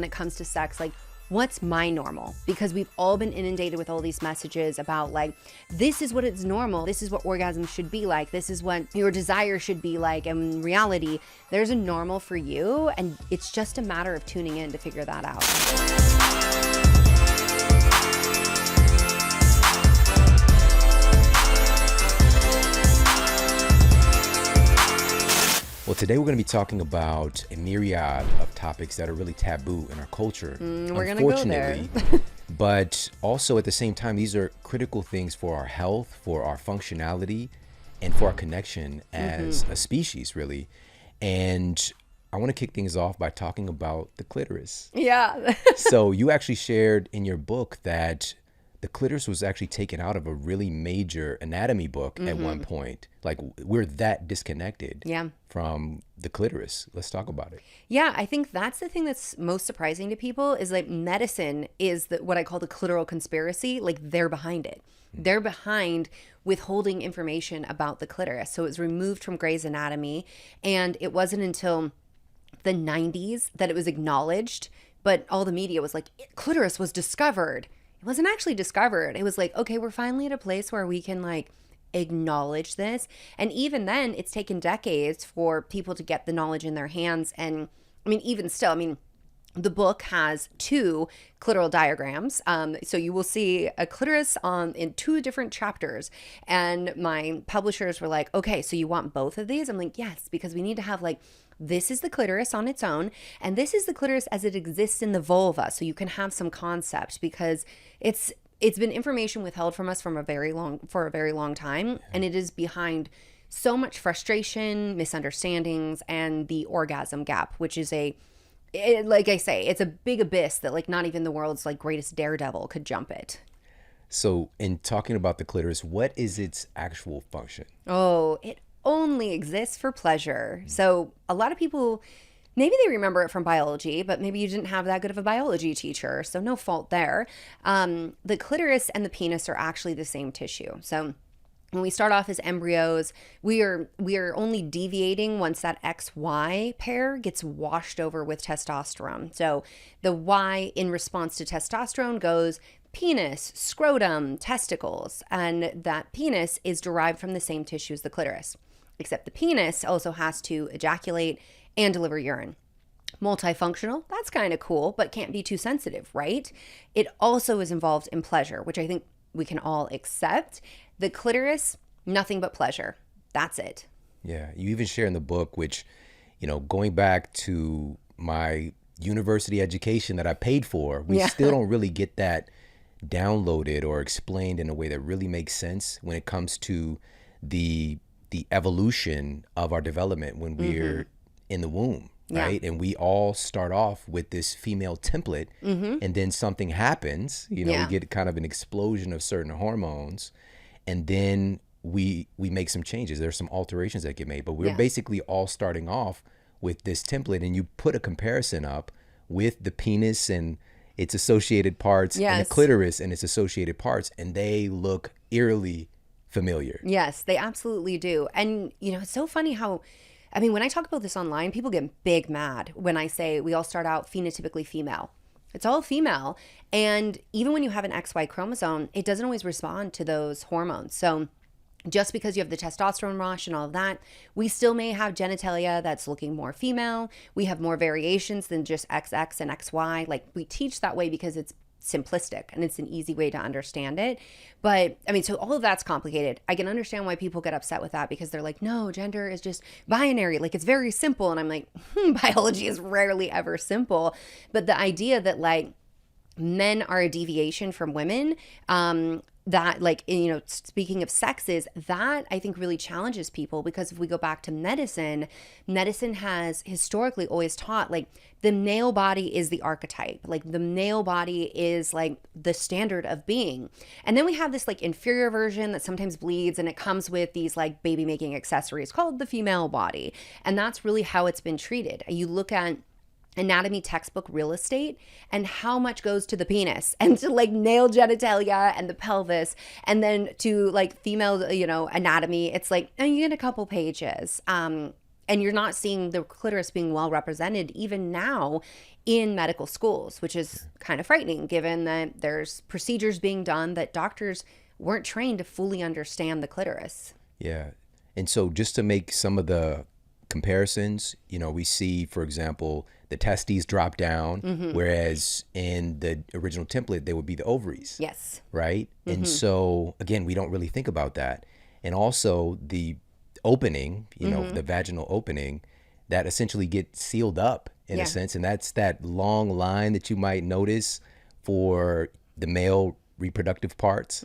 when it comes to sex, like, what's my normal? Because we've all been inundated with all these messages about like, this is what it's normal. This is what orgasm should be like. This is what your desire should be like. And in reality, there's a normal for you. And it's just a matter of tuning in to figure that out. Well, today we're going to be talking about a myriad of topics that are really taboo in our culture, we're gonna go there. But also at the same time, these are critical things for our health, for our functionality, and for our connection as a species, really. And I want to kick things off by talking about the clitoris. Yeah. So you actually shared in your book that the clitoris was actually taken out of a really major anatomy book at one point. Like, we're that disconnected from the clitoris. Let's talk about it. Yeah, I think that's the thing that's most surprising to people is like medicine is what I call the clitoral conspiracy. Like, they're behind it. They're behind withholding information about the clitoris. So it was removed from Grey's Anatomy, and it wasn't until the 90s that it was acknowledged, but all the media was like, clitoris was discovered. It wasn't actually discovered. It was like, okay, we're finally at a place where we can like acknowledge this. And even then, it's taken decades for people to get the knowledge in their hands. And I mean, even still, I mean, the book has 2 clitoral diagrams. So you will see a clitoris in 2 different chapters. And my publishers were like, okay, so you want both of these? I'm like, yes, because we need to have like, this is the clitoris on its own, and this is the clitoris as it exists in the vulva, so you can have some concept, because it's been information withheld from us for a very long time, and it is behind so much frustration, misunderstandings, and the orgasm gap, which is like I say, it's a big abyss that like not even the world's like greatest daredevil could jump it. So in talking about the clitoris, what is its actual function? Oh, it only exists for pleasure. So a lot of people, maybe they remember it from biology, but maybe you didn't have that good of a biology teacher, so no fault there. The clitoris and the penis are actually the same tissue. So when we start off as embryos, we are only deviating once that XY pair gets washed over with testosterone. So the Y in response to testosterone goes penis, scrotum, testicles, and that penis is derived from the same tissue as the clitoris. Except the penis also has to ejaculate and deliver urine. Multifunctional, that's kind of cool, but can't be too sensitive, right? It also is involved in pleasure, which I think we can all accept. The clitoris, nothing but pleasure. That's it. Yeah, you even share in the book, which, you know, going back to my university education that I paid for, we still don't really get that downloaded or explained in a way that really makes sense when it comes to the evolution of our development when we're in the womb, right? And we all start off with this female template, and then something happens, you know, we get kind of an explosion of certain hormones, and then we make some changes. There's some alterations that get made, but we're basically all starting off with this template, and you put a comparison up with the penis and its associated parts and the clitoris and its associated parts, and they look eerily familiar. Yes, they absolutely do. And, you know, it's so funny how, I mean, when I talk about this online, people get big mad when I say we all start out phenotypically female. It's all female. And even when you have an XY chromosome, it doesn't always respond to those hormones. So just because you have the testosterone rush and all of that, we still may have genitalia that's looking more female. We have more variations than just XX and XY. Like, we teach that way because it's simplistic and it's an easy way to understand it. But I mean, so all of that's complicated. I can understand why people get upset with that, because they're like, no, gender is just binary, like it's very simple. And I'm like, biology is rarely ever simple. But the idea that like men are a deviation from women, that like, you know, speaking of sexes, that I think really challenges people, because if we go back to medicine has historically always taught like the male body is the archetype, like the male body is like the standard of being. And then we have this like inferior version that sometimes bleeds, and it comes with these like baby making accessories called the female body. And that's really how it's been treated. You look at anatomy textbook real estate and how much goes to the penis and to like male genitalia and the pelvis, and then to like female, you know, anatomy, it's like, oh, you get a couple pages. And you're not seeing the clitoris being well represented even now in medical schools, which is kind of frightening given that there's procedures being done that doctors weren't trained to fully understand the clitoris. Yeah. And so just to make some of the comparisons, we see, for example, the testes drop down, whereas in the original template, they would be the ovaries. Yes. Right? And so, again, we don't really think about that. And also the opening, the vaginal opening, that essentially gets sealed up in a sense. And that's that long line that you might notice for the male reproductive parts.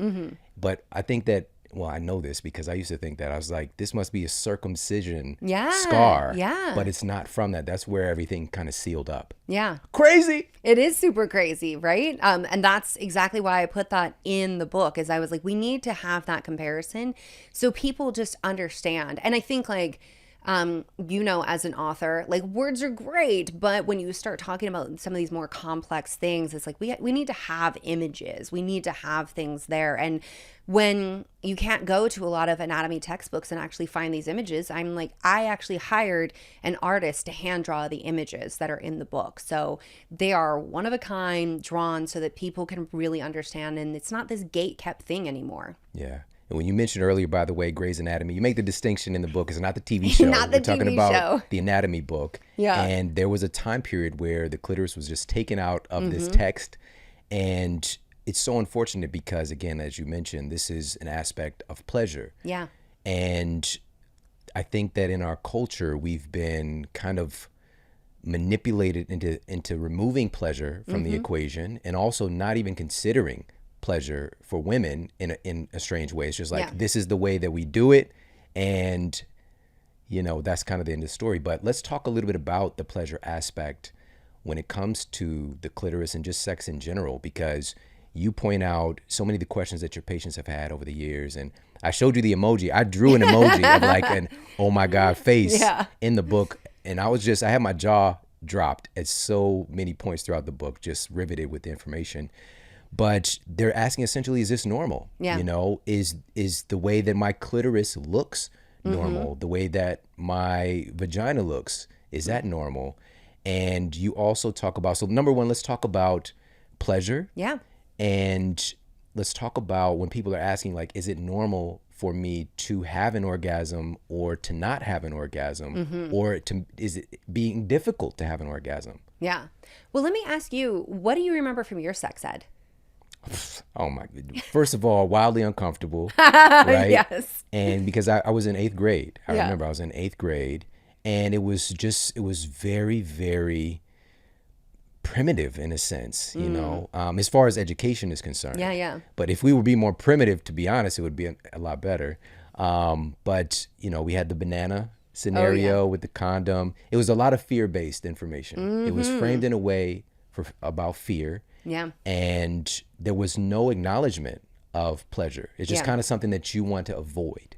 But I think that, well, I know this because I used to think that. I was like, this must be a circumcision scar. Yeah. But it's not from that. That's where everything kind of sealed up. Yeah. Crazy. It is super crazy, right? And that's exactly why I put that in the book, is I was like, we need to have that comparison so people just understand. And I think like, as an author, like words are great, but when you start talking about some of these more complex things, it's like we need to have images. We need to have things there. And when you can't go to a lot of anatomy textbooks and actually find these images, I'm like, I actually hired an artist to hand draw the images that are in the book. So they are one of a kind, drawn so that people can really understand. And it's not this gate kept thing anymore. Yeah. And when you mentioned earlier, by the way, Grey's Anatomy, you make the distinction in the book. It's not the TV show. Not the We're talking TV about show. the anatomy book. Yeah. And there was a time period where the clitoris was just taken out of this text. And it's so unfortunate because, again, as you mentioned, this is an aspect of pleasure. Yeah. And I think that in our culture, we've been kind of manipulated into removing pleasure from the equation, and also not even considering pleasure for women in a strange way. It's just like, this is the way that we do it, and that's kind of the end of the story. But let's talk a little bit about the pleasure aspect when it comes to the clitoris and just sex in general, because you point out so many of the questions that your patients have had over the years. And I showed you the emoji. I drew an emoji of like an oh my God face in the book, and I had my jaw dropped at so many points throughout the book, just riveted with the information. But they're asking essentially, is this normal? Yeah. Is the way that my clitoris looks normal? The way that my vagina looks, is that normal? And you also talk about, so number one, let's talk about pleasure. Yeah. And let's talk about when people are asking, like, is it normal for me to have an orgasm or to not have an orgasm? Or is it being difficult to have an orgasm? Yeah. Well, let me ask you, what do you remember from your sex ed? Oh my goodness. First of all, wildly uncomfortable, right? Yes. And because I was in 8th grade. I remember I was in 8th grade, and it was very, very primitive in a sense, as far as education is concerned. Yeah. But if we would be more primitive, to be honest, it would be a lot better. But we had the banana scenario with the condom. It was a lot of fear-based information. It was framed in a way about fear. Yeah. And there was no acknowledgement of pleasure. It's just kind of something that you want to avoid.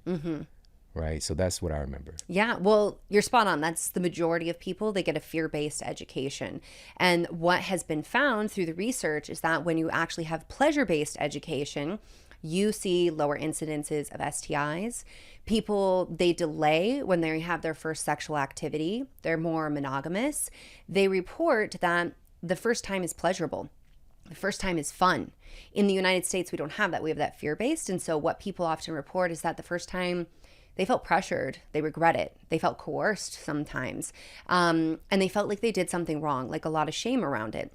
Right. So that's what I remember. Yeah. Well, you're spot on. That's the majority of people. They get a fear-based education. And what has been found through the research is that when you actually have pleasure-based education, you see lower incidences of STIs. People, they delay when they have their first sexual activity. They're more monogamous. They report that the first time is pleasurable. The first time is fun. In the United States, we don't have that. We have that fear-based. And so what people often report is that the first time they felt pressured, they regret it, they felt coerced sometimes, and they felt like they did something wrong, like a lot of shame around it.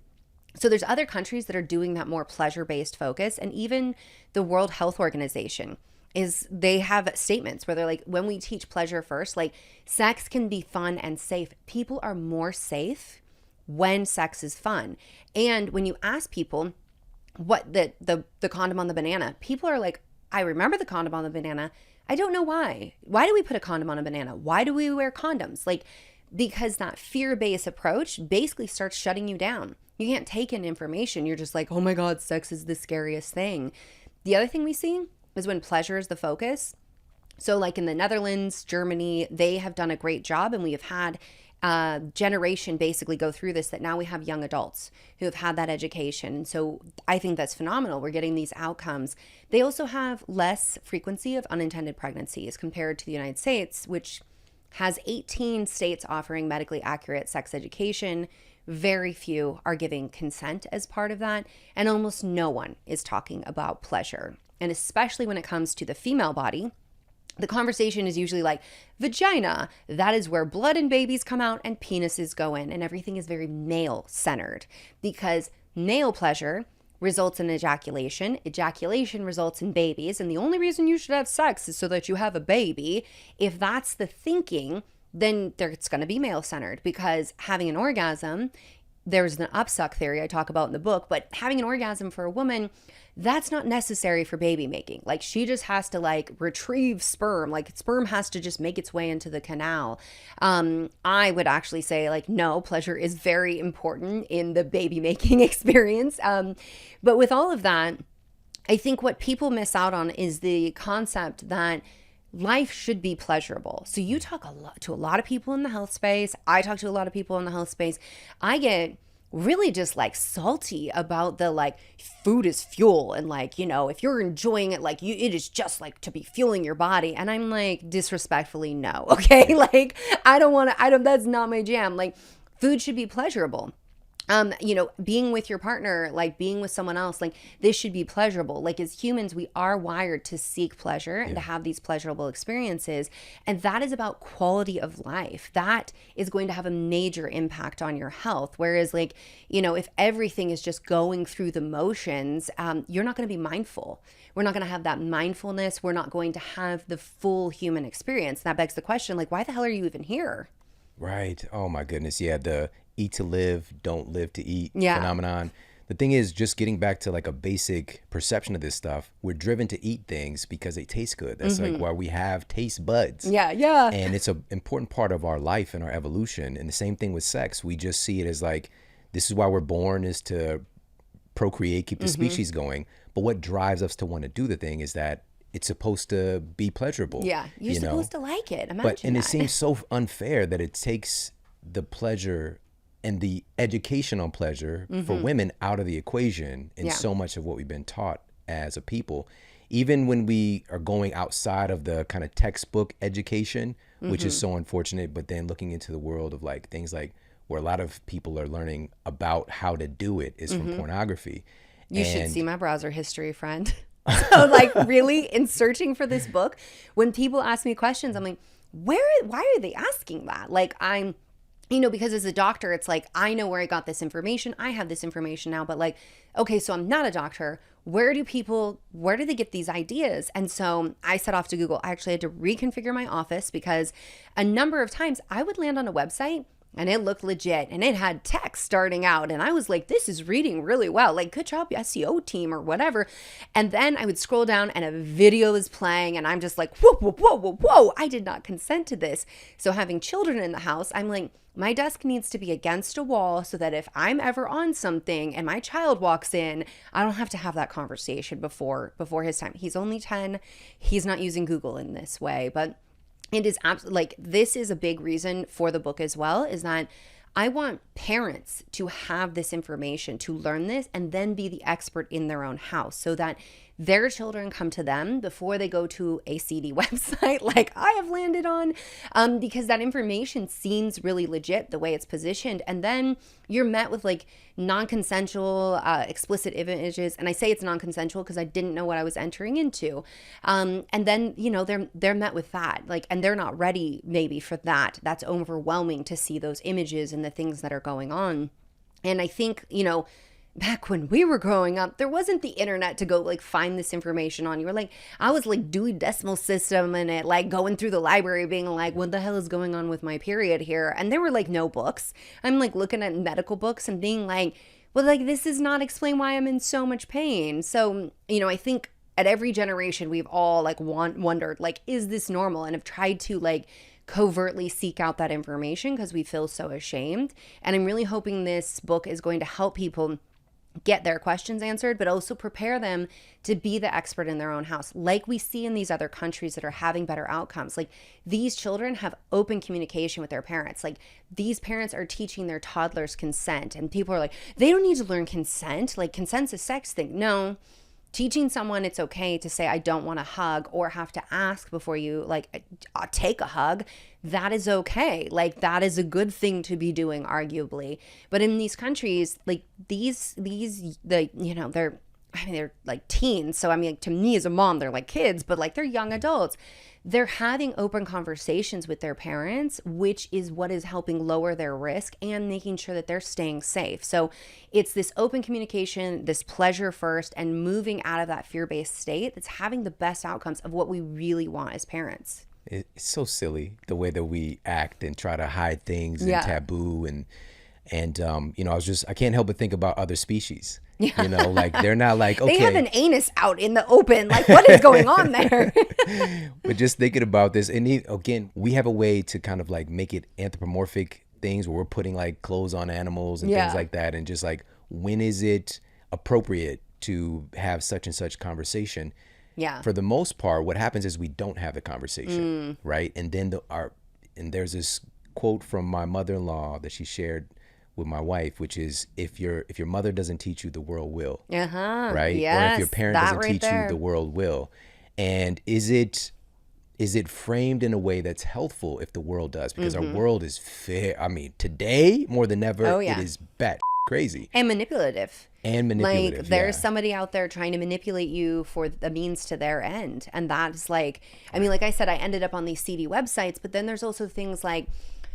So there's other countries that are doing that more pleasure-based focus, and even the World Health Organization they have statements where they're like, when we teach pleasure first, like sex can be fun and safe. People are more safe when sex is fun. And when you ask people what the condom on the banana, people are like, I remember the condom on the banana. I don't know why. Why do we put a condom on a banana? Why do we wear condoms? Like, because that fear-based approach basically starts shutting you down. You can't take in information. You're just like, oh my God, sex is the scariest thing. The other thing we see is when pleasure is the focus. So like in the Netherlands, Germany, they have done a great job, and we have had generation basically go through this, that now we have young adults who have had that education. And so I think that's phenomenal. We're getting these outcomes. They also have less frequency of unintended pregnancies compared to the United States, which has 18 states offering medically accurate sex education. Very few are giving consent as part of that, and almost no one is talking about pleasure. And especially when it comes to the female body, the conversation is usually like vagina, that is where blood and babies come out and penises go in, and everything is very male centered because male pleasure results in ejaculation. Ejaculation results in babies, and the only reason you should have sex is so that you have a baby. If that's the thinking, then it's going to be male centered, because having an orgasm, there's an upsuck theory I talk about in the book, but having an orgasm for a woman, that's not necessary for baby making. Like, she just has to like retrieve sperm. Like, sperm has to just make its way into the canal. I would actually say like, no, pleasure is very important in the baby making experience. But with all of that, I think what people miss out on is the concept that life should be pleasurable. So you talk to a lot of people in the health space. I talk to a lot of people in the health space. I get really just like salty about the like food is fuel, and like, you know, if you're enjoying it, like it is just like to be fueling your body. And I'm like, disrespectfully, no. Okay. Like, that's not my jam. Like, food should be pleasurable. You know, being with your partner, like being with someone else, like this should be pleasurable. Like, as humans, we are wired to seek pleasure and to have these pleasurable experiences. And that is about quality of life. That is going to have a major impact on your health. Whereas like, you know, if everything is just going through the motions, you're not going to be mindful. We're not going to have that mindfulness. We're not going to have the full human experience. And that begs the question, like, why the hell are you even here? Right. Oh my goodness. Yeah. The eat to live, don't live to eat phenomenon. The thing is, just getting back to like a basic perception of this stuff, we're driven to eat things because they taste good. That's like why we have taste buds. Yeah. And it's an important part of our life and our evolution. And the same thing with sex. We just see it as like, this is why we're born, is to procreate, keep the species going. But what drives us to want to do the thing is that it's supposed to be pleasurable. Yeah. You're supposed to like it. Imagine it seems so unfair that it takes the pleasure and the education on pleasure for women out of the equation in so much of what we've been taught as a people. Even when we are going outside of the kind of textbook education, which is so unfortunate, but then looking into the world of like things like where a lot of people are learning about how to do it is from pornography. You should see my browser history, friend. So like, really, in searching for this book, when people ask me questions, I'm like, why are they asking that? Like, you know, because as a doctor, it's like, I know where I got this information. I have this information now, but like, okay, so I'm not a doctor. Where do they get these ideas? And so I set off to Google. I actually had to reconfigure my office because a number of times I would land on a website and it looked legit and it had text starting out. And I was like, this is reading really well. Like, good job, SEO team or whatever. And then I would scroll down and a video is playing and I'm just like, whoa, whoa, whoa, whoa, whoa. I did not consent to this. So having children in the house, I'm like, my desk needs to be against a wall so that if I'm ever on something and my child walks in, I don't have to have that conversation before his time. He's only 10. He's not using Google in this way, but it is absolutely like, this is a big reason for the book as well, is that I want parents to have this information, to learn this, and then be the expert in their own house so that their children come to them before they go to a seedy website like I have landed on, because that information seems really legit the way it's positioned. And then you're met with like non-consensual, explicit images. And I say it's non-consensual because I didn't know what I was entering into. And then, you know, they're met with that, like, and they're not ready maybe for that. That's overwhelming to see those images and the things that are going on. And I think, you know, back when we were growing up, there wasn't the internet to go like find this information on. You were like, I was like Dewey Decimal System and it like going through the library being like, what the hell is going on with my period here? And there were like no books. I'm like looking at medical books and being like, well, like, this does not explain why I'm in so much pain. So, you know, I think at every generation, we've all like wondered, like, is this normal? And have tried to like covertly seek out that information because we feel so ashamed. And I'm really hoping this book is going to help people get their questions answered, but also prepare them to be the expert in their own house. Like we see in these other countries that are having better outcomes. Like, these children have open communication with their parents. Like, these parents are teaching their toddlers consent, and people are like, they don't need to learn consent. Like, consent's a sex thing. No, teaching someone it's okay to say, I don't want a hug, or have to ask before you like take a hug, that is okay. Like that is a good thing to be doing, arguably. But in these countries, like these, they're like teens. So I mean, to me as a mom, they're like kids, but like they're young adults. They're having open conversations with their parents, which is what is helping lower their risk and making sure that they're staying safe. So it's this open communication, this pleasure first, and moving out of that fear-based state that's having the best outcomes of what we really want as parents. It's so silly the way that we act and try to hide things and taboo and I can't help but think about other species. Yeah. Like they're not like, okay. They have an anus out in the open. Like what is going on there? But just thinking about this, and again, we have a way to kind of like make it anthropomorphic things where we're putting like clothes on animals and things like that. And just like, when is it appropriate to have such and such conversation? Yeah. For the most part, what happens is we don't have the conversation, right? And then there's this quote from my mother-in-law that she shared with my wife, which is, if your mother doesn't teach you, the world will. Right? Yes, or if your parent doesn't teach you, the world will. And is it framed in a way that's healthful if the world does? Because our world is today more than ever, it is bat crazy. And manipulative. Like there's somebody out there trying to manipulate you for the means to their end. And that's like, I mean, like I said, I ended up on these seedy websites, but then there's also things like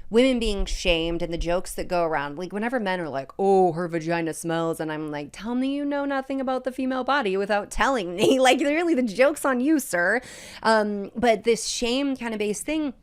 women being shamed and the jokes that go around. Like whenever men are like, oh, her vagina smells. And I'm like, tell me you know nothing about the female body without telling me. Like really the joke's on you, sir. But this shame kind of based thing,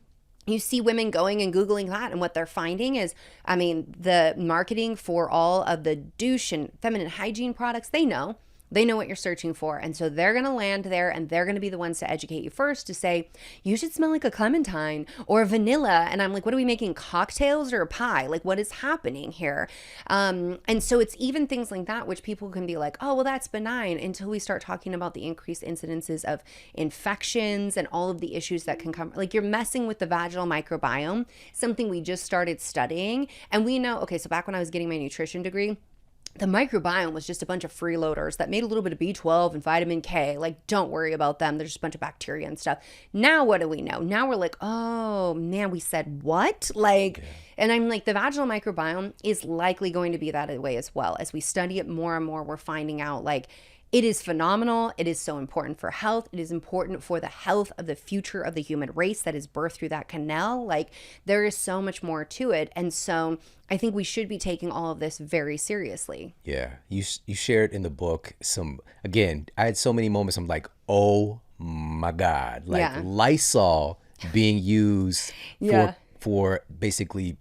you see women going and Googling that, and what they're finding is, I mean, the marketing for all of the douche and feminine hygiene products, they know what you're searching for. And so they're going to land there, and they're going to be the ones to educate you first to say, you should smell like a clementine or vanilla. And I'm like, what are we making, cocktails or a pie? Like, what is happening here? And so it's even things like that, which people can be like, oh, well, that's benign, until we start talking about the increased incidences of infections and all of the issues that can come. Like you're messing with the vaginal microbiome, something we just started studying. And we know, okay, so back when I was getting my nutrition degree, the microbiome was just a bunch of freeloaders that made a little bit of B12 and vitamin K. Like, don't worry about them. There's just a bunch of bacteria and stuff. Now, what do we know? Now we're like, oh, man, we said what? Like, and I'm like, the vaginal microbiome is likely going to be that way as well. As we study it more and more, we're finding out, like, it is phenomenal. It is so important for health. It is important for the health of the future of the human race that is birthed through that canal. Like, there is so much more to it. And so I think we should be taking all of this very seriously. Yeah. You shared in the book again, I had so many moments. I'm like, oh my God, like Lysol being used for basically,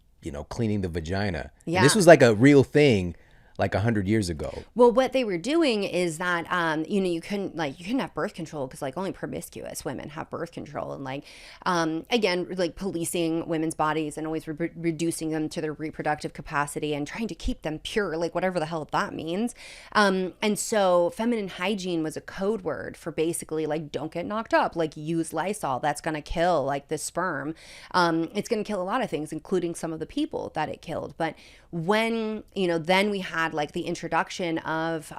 cleaning the vagina. Yeah. And this was like a real thing like 100 years ago. Well, what they were doing is that, you couldn't have birth control because like only promiscuous women have birth control. And like, again, like policing women's bodies and always reducing them to their reproductive capacity and trying to keep them pure, like whatever the hell that means. And so feminine hygiene was a code word for basically like, don't get knocked up, like use Lysol. That's going to kill like the sperm. It's going to kill a lot of things, including some of the people that it killed. But when, then we had like the introduction of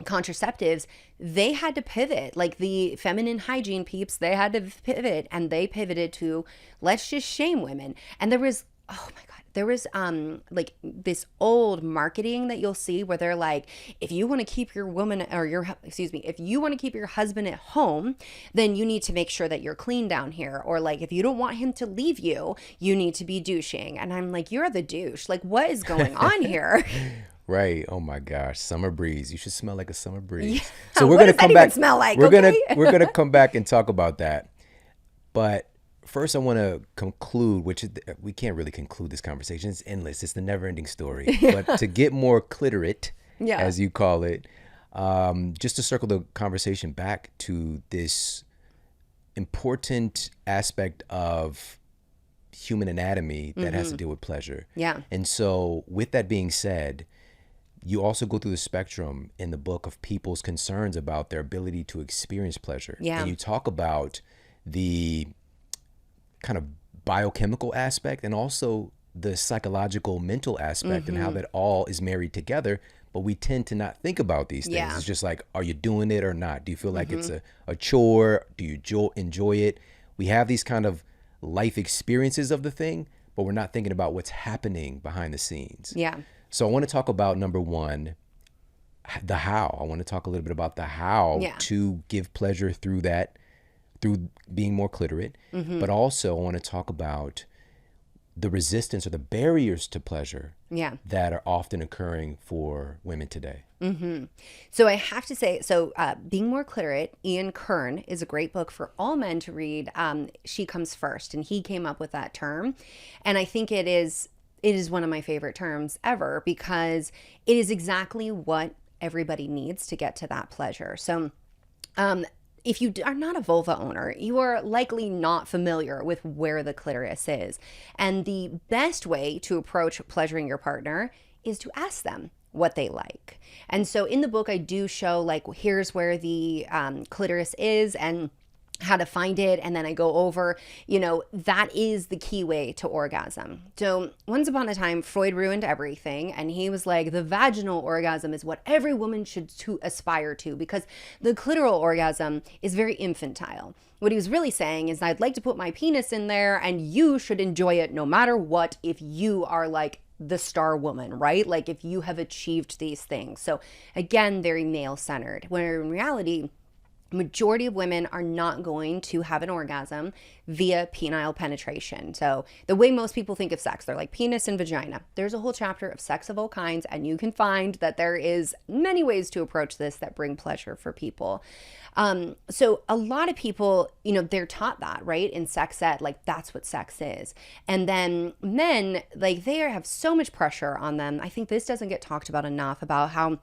contraceptives, they had to pivot. Like the feminine hygiene peeps, they had to pivot, and they pivoted to, let's just shame women. And there was, oh my God, there was like this old marketing that you'll see where they're like, if you want to keep your woman or if you want to keep your husband at home, then you need to make sure that you're clean down here. Or like, if you don't want him to leave you, you need to be douching. And I'm like, you're the douche. Like, what is going on here? Right. Oh my gosh. Summer breeze. You should smell like a summer breeze. Yeah. So we're going to come back. Smell like? We're going to come back and talk about that. But first, I want to conclude, which is, we can't really conclude this conversation. It's endless. It's the never-ending story. But to get more clitorate, as you call it, just to circle the conversation back to this important aspect of human anatomy that has to deal with pleasure. Yeah. And so with that being said, you also go through the spectrum in the book of people's concerns about their ability to experience pleasure. Yeah. And you talk about the kind of biochemical aspect and also the psychological mental aspect and how that all is married together. but we tend to not think about these things. Yeah. It's just like, are you doing it or not? Do you feel like it's a chore? Do you enjoy it? We have these kind of life experiences of the thing, but we're not thinking about what's happening behind the scenes. Yeah. So I want to talk about number one, the how. I want to talk a little bit about the how to give pleasure through being more clitorate. But also I want to talk about the resistance or the barriers to pleasure that are often occurring for women today. So I have to say, Being More Clitorate, Ian Kern is a great book for all men to read. She Comes First, and he came up with that term. And I think it is one of my favorite terms ever, because it is exactly what everybody needs to get to that pleasure. So if you are not a vulva owner, you are likely not familiar with where the clitoris is. And the best way to approach pleasuring your partner is to ask them what they like. And so in the book, I do show like, here's where the clitoris is and how to find it. And then I go over, that is the key way to orgasm. So once upon a time, Freud ruined everything. And he was like, the vaginal orgasm is what every woman should aspire to, because the clitoral orgasm is very infantile. What he was really saying is, I'd like to put my penis in there and you should enjoy it no matter what, if you are like the star woman, right? Like if you have achieved these things. So again, very male centered, where in reality, majority of women are not going to have an orgasm via penile penetration. So the way most people think of sex, they're like penis and vagina. There's a whole chapter of sex of all kinds, and you can find that there is many ways to approach this that bring pleasure for people. So a lot of people, they're taught that, right? In sex ed, like that's what sex is. And then men, like they have so much pressure on them. I think this doesn't get talked about enough, about how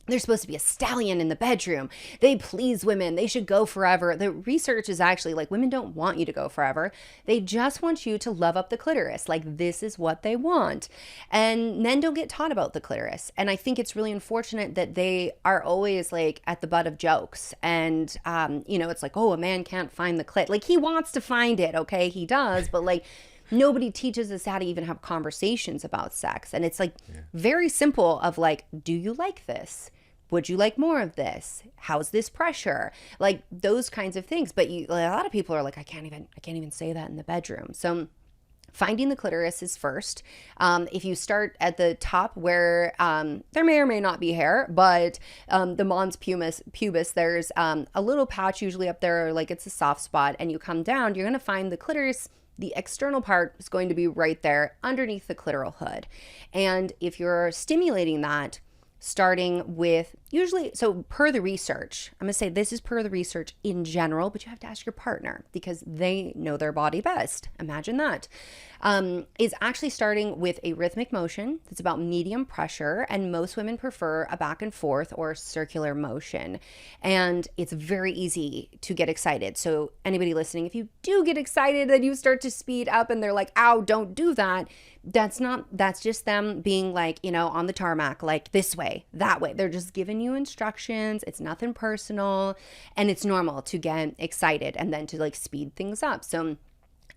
they're supposed to be a stallion in the bedroom. They please women. They should go forever. The research is actually like, women don't want you to go forever. They just want you to love up the clitoris. Like this is what they want. And men don't get taught about the clitoris. And I think it's really unfortunate that they are always like at the butt of jokes. And, it's like, oh, a man can't find the clit. Like he wants to find it. Okay, he does. But like, nobody teaches us how to even have conversations about sex. And it's like very simple of like, do you like this? Would you like more of this? How's this pressure? Like those kinds of things. But a lot of people are like, I can't even say that in the bedroom. So finding the clitoris is first. If you start at the top where there may or may not be hair, but the mons pubis, there's a little patch usually up there, like it's a soft spot, and you come down, you're going to find the clitoris. The external part is going to be right there underneath the clitoral hood. And if you're stimulating that, starting with usually, so per the research, I'm gonna say this is per the research in general, but you have to ask your partner because they know their body best. Imagine that. Is actually starting with a rhythmic motion that's about medium pressure, and most women prefer a back and forth or circular motion. And it's very easy to get excited. So anybody listening, if you do get excited and you start to speed up and they're like, ow, don't do that. That's just them being like, on the tarmac, like this way, that way. They're just giving you instructions. It's nothing personal, and it's normal to get excited and then to like speed things up. So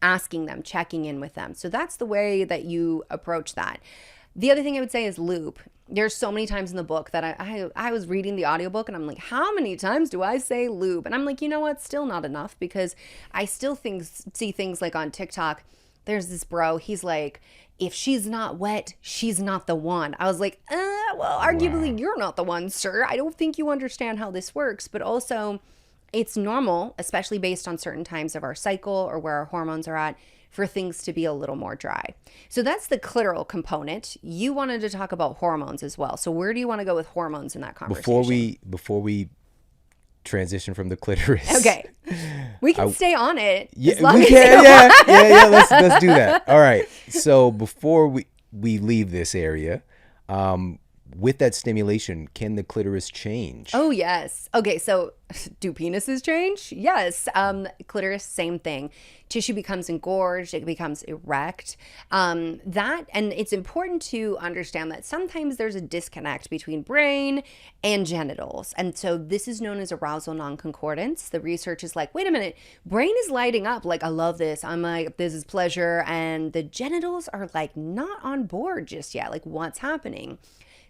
asking them, checking in with them. So that's the way that you approach that. The other thing I would say is lube. There's so many times in the book that I was reading the audiobook and I'm like, how many times do I say lube? And I'm like, you know what? Still not enough, because I still see things like on TikTok. There's this bro, he's like, if she's not wet, she's not the one. I was like, well, arguably you're not the one, sir. I don't think you understand how this works. But also, it's normal, especially based on certain times of our cycle or where our hormones are at, for things to be a little more dry. So that's the clitoral component. You wanted to talk about hormones as well. So where do you want to go with hormones in that conversation? Before we transition from the clitoris. Okay. We can stay on it. Yeah, we can. Yeah. Let's do that. All right. So before we leave this area, with that stimulation, can the clitoris change? Oh, yes. Okay, so do penises change? Yes. Clitoris, same thing. Tissue becomes engorged, it becomes erect. And it's important to understand that sometimes there's a disconnect between brain and genitals. And so this is known as arousal non-concordance. The research is like, wait a minute, brain is lighting up, like, I love this. I'm like, this is pleasure. And the genitals are like not on board just yet. Like, what's happening?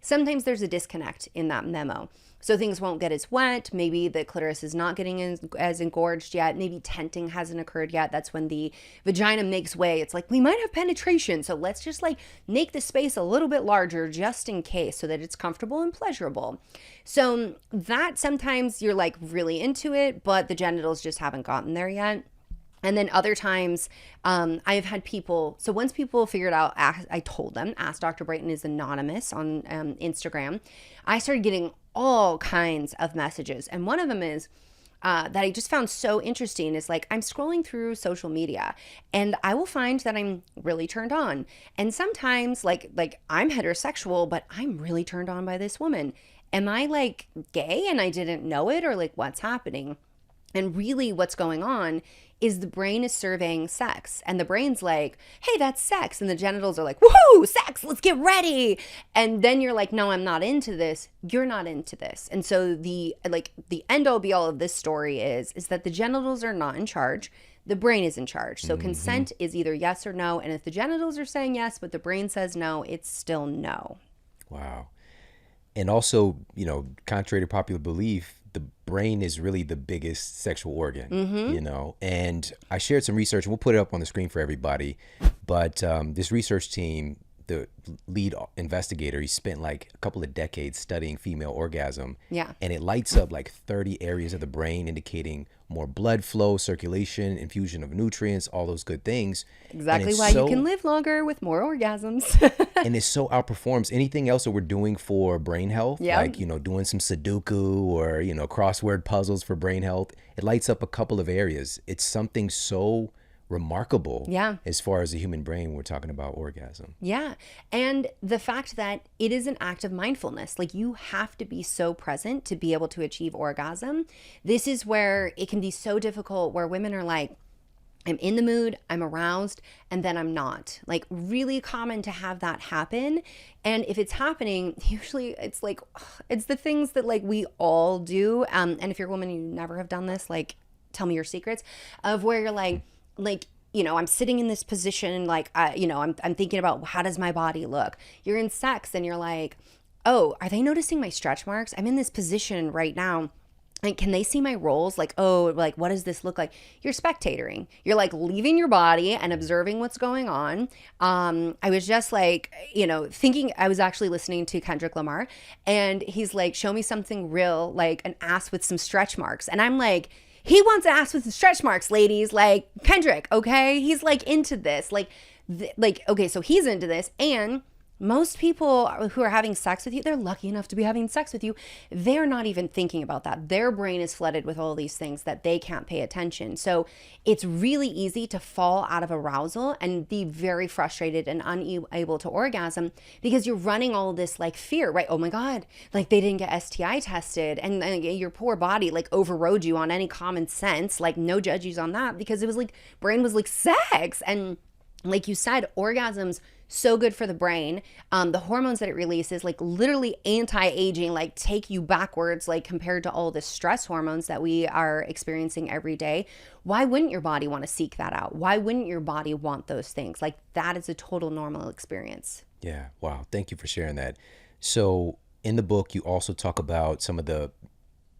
sometimes there's a disconnect in that memo. So things won't get as wet. Maybe the clitoris is not getting as engorged yet. Maybe tenting hasn't occurred yet. That's when the vagina makes way. It's like, we might have penetration. So let's just like make the space a little bit larger just in case so that it's comfortable and pleasurable. So that sometimes you're like really into it, but the genitals just haven't gotten there yet. And then other times, I've had people, so once people figured out, I told them, Ask Dr. Brighten is anonymous on Instagram. I started getting all kinds of messages. And one of them is that I just found so interesting is like, I'm scrolling through social media and I will find that I'm really turned on. And sometimes like I'm heterosexual, but I'm really turned on by this woman. Am I like gay and I didn't know it, or like what's happening? And really what's going on is the brain is serving sex, and the brain's like, hey, that's sex. And the genitals are like, woohoo, sex, let's get ready. And then you're like, no, I'm not into this. You're not into this. And so the end all be all of this story is that the genitals are not in charge. The brain is in charge. So consent is either yes or no. And if the genitals are saying yes, but the brain says no, it's still no. Wow. And also, contrary to popular belief, the brain is really the biggest sexual organ, and I shared some research, and we'll put it up on the screen for everybody. But this research team, the lead investigator, he spent like a couple of decades studying female orgasm. Yeah. And it lights up like 30 areas of the brain, indicating more blood flow, circulation, infusion of nutrients, all those good things. Exactly why you can live longer with more orgasms. And it so outperforms anything else that we're doing for brain health. Yep. Like, doing some Sudoku or, crossword puzzles for brain health. It lights up a couple of areas. It's something so remarkable. Yeah. As far as the human brain, we're talking about orgasm. Yeah. And the fact that it is an act of mindfulness, like you have to be so present to be able to achieve orgasm. This is where it can be so difficult, where women are like, I'm in the mood, I'm aroused, and then I'm not. Like really common to have that happen. And if it's happening, usually it's like, it's the things that like we all do. And if you're a woman, you never have done this, like tell me your secrets of where you're like, I'm sitting in this position, like, I'm thinking about how does my body look? You're in sex and you're like, oh, are they noticing my stretch marks? I'm in this position right now. Like, can they see my rolls? Like, oh, like, what does this look like? You're spectatoring. You're like leaving your body and observing what's going on. I was just like, thinking, I was actually listening to Kendrick Lamar, and he's like, show me something real, like an ass with some stretch marks. And I'm like, he wants an ass with stretch marks, ladies. Like Kendrick, okay? He's like into this. Okay, so he's into this. And most people who are having sex with you, they're lucky enough to be having sex with you. They're not even thinking about that. Their brain is flooded with all these things that they can't pay attention. So it's really easy to fall out of arousal and be very frustrated and unable to orgasm because you're running all this like fear, right? Oh my God, like they didn't get STI tested, and your poor body like overrode you on any common sense, like no judges on that, because it was like brain was like sex. And like you said, orgasms so good for the brain. The hormones that it releases, like literally anti-aging, like take you backwards, like compared to all the stress hormones that we are experiencing every day. Why wouldn't your body want to seek that out? Why wouldn't your body want those things? Like that is a total normal experience. Yeah. Wow. Thank you for sharing that. So in the book, you also talk about some of the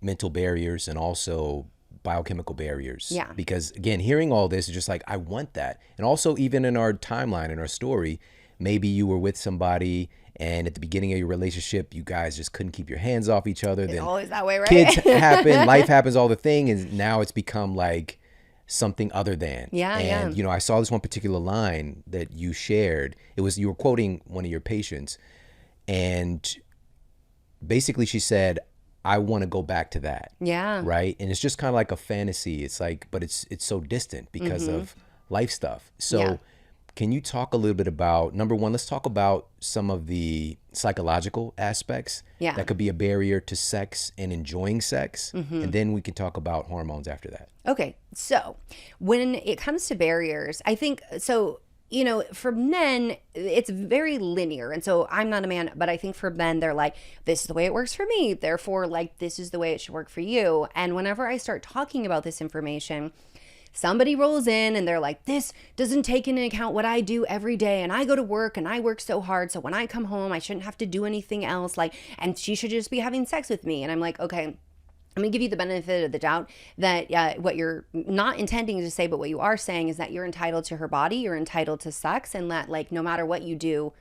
mental barriers and also biochemical barriers. Yeah. Because again, hearing all this is just like, I want that. And also even in our timeline, in our story, maybe you were with somebody and at the beginning of your relationship, you guys just couldn't keep your hands off each other. Then always that way, right? Kids happen, life happens, all the thing. And now it's become like something other than. Yeah. And, I saw this one particular line that you shared. You were quoting one of your patients. And basically she said, I want to go back to that. Yeah. Right. And it's just kind of like a fantasy. It's like, but it's so distant because of life stuff. So can you talk a little bit about, number one, let's talk about some of the psychological aspects that could be a barrier to sex and enjoying sex. And then we can talk about hormones after that. Okay. So when it comes to barriers, I think, for men, it's very linear. And so I'm not a man, but I think for men, they're like, this is the way it works for me. Therefore, like, this is the way it should work for you. And whenever I start talking about this information, somebody rolls in and they're like, this doesn't take into account what I do every day. And I go to work and I work so hard. So when I come home, I shouldn't have to do anything else. Like, and she should just be having sex with me. And I'm like, okay, I'm going to give you the benefit of the doubt that what you're not intending to say, but what you are saying is that you're entitled to her body, you're entitled to sex, and that like no matter what you do,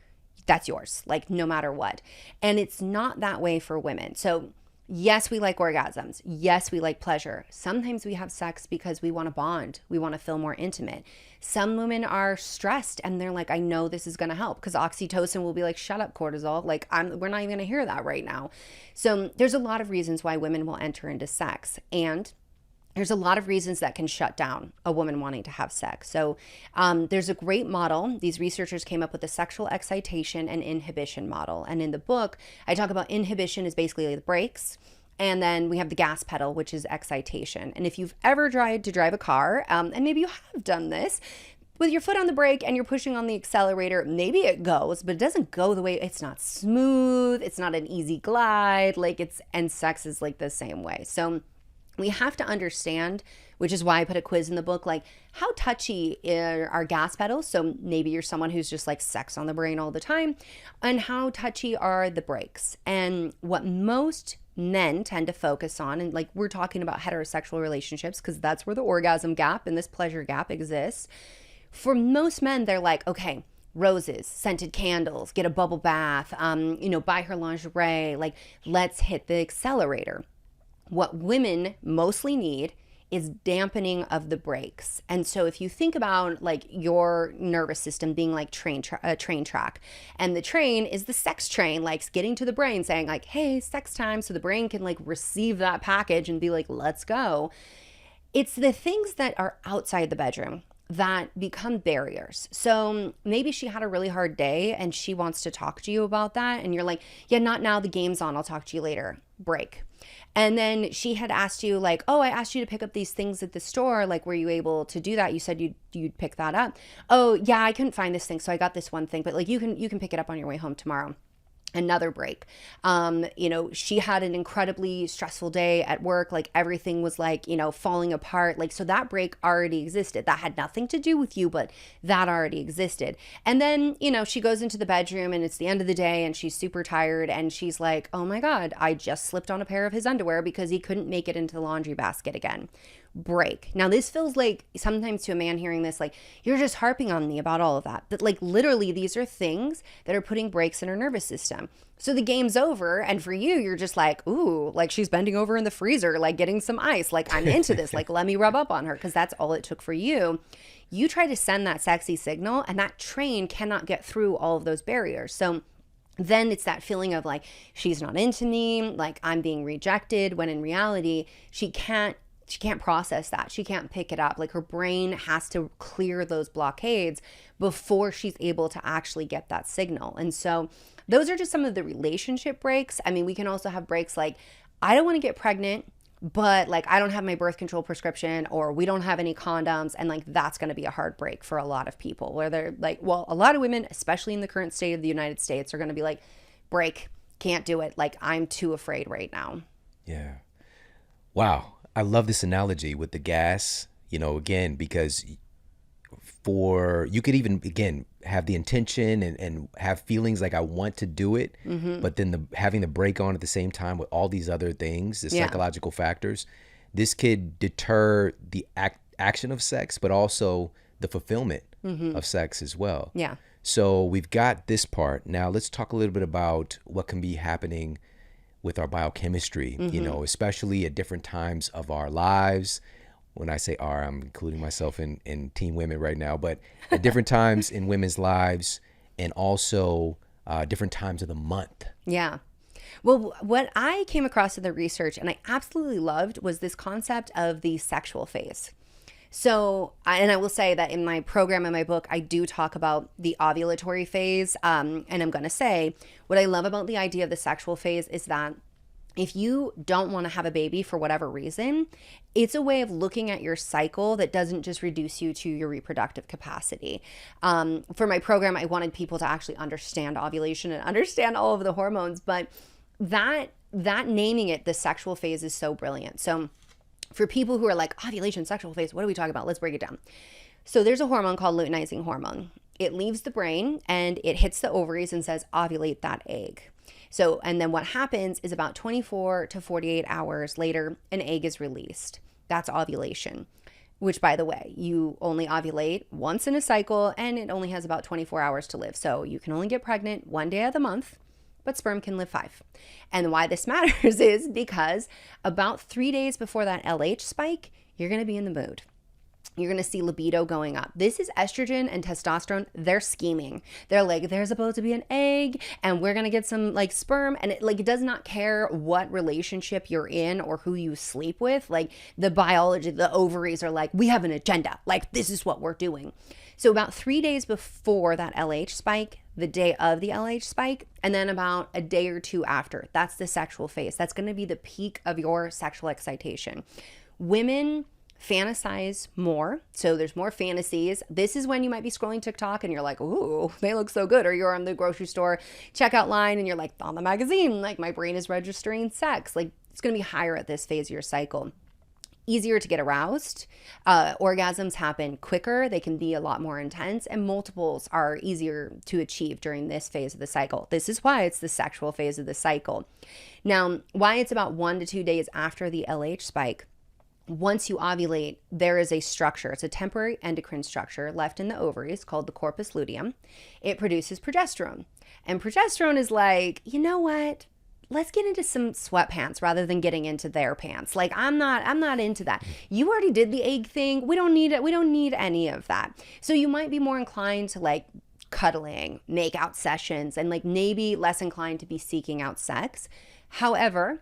that's yours, like no matter what. And it's not that way for women. So yes, we like orgasms. Yes, we like pleasure. Sometimes we have sex because we want to bond. We want to feel more intimate. Some women are stressed and they're like, I know this is going to help, because oxytocin will be like, shut up, cortisol. Like we're not even going to hear that right now. So there's a lot of reasons why women will enter into sex, and there's a lot of reasons that can shut down a woman wanting to have sex. So there's a great model. These researchers came up with a sexual excitation and inhibition model. And in the book, I talk about inhibition is basically like the brakes. And then we have the gas pedal, which is excitation. And if you've ever tried to drive a car, and maybe you have done this, with your foot on the brake and you're pushing on the accelerator, maybe it goes, but it doesn't go the way, it's not smooth. It's not an easy glide. And sex is like the same way. So we have to understand, which is why I put a quiz in the book, like how touchy are gas pedals. So maybe you're someone who's just like sex on the brain all the time. And how touchy are the brakes? And what most men tend to focus on, and like we're talking about heterosexual relationships because that's where the orgasm gap and this pleasure gap exists. For most men, they're like, okay, roses, scented candles, get a bubble bath, buy her lingerie, like let's hit the accelerator. What women mostly need is dampening of the brakes. And so if you think about like your nervous system being like a train track, and the train is the sex train, like getting to the brain saying like, hey, sex time. So the brain can like receive that package and be like, let's go. It's the things that are outside the bedroom that become barriers. So maybe she had a really hard day and she wants to talk to you about that. And you're like, yeah, not now, the game's on, I'll talk to you later. Break. And then she had asked you like, oh, I asked you to pick up these things at the store. Like, were you able to do that? You said you'd pick that up. Oh yeah, I couldn't find this thing. So I got this one thing, but like you can pick it up on your way home tomorrow. Another break. She had an incredibly stressful day at work. Like everything was like, falling apart. Like, so that break already existed. That had nothing to do with you, but that already existed. And then, she goes into the bedroom and it's the end of the day and she's super tired. And she's like, oh my God, I just slipped on a pair of his underwear because he couldn't make it into the laundry basket again. Break. Now this feels like sometimes to a man hearing this, like you're just harping on me about all of that. But like literally these are things that are putting breaks in her nervous system. So the game's over. And for you, you're just like, ooh, like she's bending over in the freezer, like getting some ice. Like I'm into this, like let me rub up on her. Cause that's all it took for you. You try to send that sexy signal and that train cannot get through all of those barriers. So then it's that feeling of like, she's not into me, like I'm being rejected, when in reality, she can't process that. She can't pick it up. Like her brain has to clear those blockades before she's able to actually get that signal. And so those are just some of the relationship breaks. I mean, we can also have breaks like, I don't want to get pregnant, but like I don't have my birth control prescription, or we don't have any condoms. And like that's going to be a hard break for a lot of people, where they're like, well, a lot of women, especially in the current state of the United States, are going to be like, break, can't do it. Like I'm too afraid right now. Yeah. Wow. I love this analogy with the gas, again, because you could even, again, have the intention and have feelings like I want to do it, but then having the brake on at the same time with all these other things, the psychological factors, this could deter the action of sex, but also the fulfillment of sex as well. Yeah. So we've got this part. Now let's talk a little bit about what can be happening with our biochemistry, especially at different times of our lives. When I say our, I'm including myself in Team Women right now, but at different times in women's lives, and also different times of the month. Yeah. Well, what I came across in the research and I absolutely loved was this concept of the sexual phase. So, and I will say that in my program, in my book, I do talk about the ovulatory phase. And I'm going to say what I love about the idea of the sexual phase is that if you don't want to have a baby for whatever reason, it's a way of looking at your cycle that doesn't just reduce you to your reproductive capacity. For my program, I wanted people to actually understand ovulation and understand all of the hormones, but that naming it the sexual phase is so brilliant. So For people who are like, ovulation, sexual phase, what are we talking about? Let's break it down. So there's a hormone called luteinizing hormone. It leaves the brain and it hits the ovaries and says, ovulate that egg. So, and then what happens is about 24 to 48 hours later, an egg is released. That's ovulation, which, by the way, you only ovulate once in a cycle and it only has about 24 hours to live. So you can only get pregnant one day of the month, but sperm can live 5. And why this matters is because about 3 days before that LH spike, you're going to be in the mood. You're going to see libido going up. This is estrogen and testosterone. They're scheming. They're like, there's supposed to be an egg and we're going to get some like sperm. And it does not care what relationship you're in or who you sleep with. Like the biology, the ovaries are like, we have an agenda. Like this is what we're doing. So about 3 days before that LH spike, the day of the LH spike, and then about a day or two after, that's the sexual phase. That's going to be the peak of your sexual excitation. Women fantasize more. So there's more fantasies. This is when you might be scrolling TikTok and you're like, ooh, they look so good. Or you're on the grocery store checkout line and you're like, on the magazine, like my brain is registering sex. Like it's going to be higher at this phase of your cycle. Easier to get aroused. Orgasms happen quicker. They can be a lot more intense, and multiples are easier to achieve during this phase of the cycle. This is why it's the sexual phase of the cycle. Now, why it's about 1 to 2 days after the LH spike. Once you ovulate, there is a structure. It's a temporary endocrine structure left in the ovaries called the corpus luteum. It produces progesterone. And progesterone is like, you know what? Let's get into some sweatpants rather than getting into their pants. Like I'm not into that. You already did the egg thing. We don't need it. We don't need any of that. So you might be more inclined to like cuddling, make out sessions, and like maybe less inclined to be seeking out sex. However,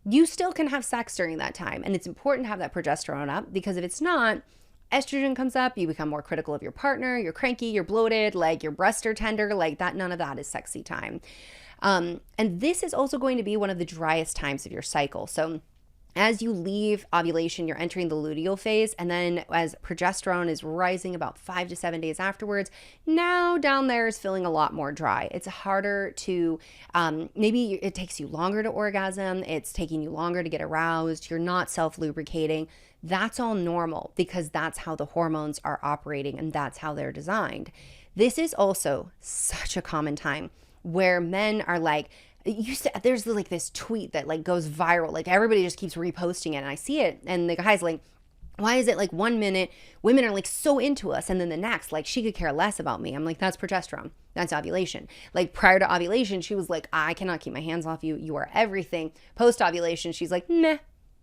you still can have sex during that time. And it's important to have that progesterone up, because if it's not, estrogen comes up, you become more critical of your partner, you're cranky, you're bloated, like your breasts are tender, like that. None of that is sexy time. And this is also going to be one of the driest times of your cycle. So as you leave ovulation, you're entering the luteal phase. And then as progesterone is rising about 5 to 7 days afterwards, now down there is feeling a lot more dry. It's harder to, maybe it takes you longer to orgasm. It's taking you longer to get aroused. You're not self-lubricating. That's all normal because that's how the hormones are operating and that's how they're designed. This is also such a common time where men are like, there's like this tweet that like goes viral, like everybody just keeps reposting it, and I see it, and the guy's like, why is it like 1 minute women are like so into us and then the next, like she could care less about me? I'm like, that's progesterone. That's ovulation. Like prior to ovulation, she was like, I cannot keep my hands off you. You are everything. Post ovulation, she's like, meh,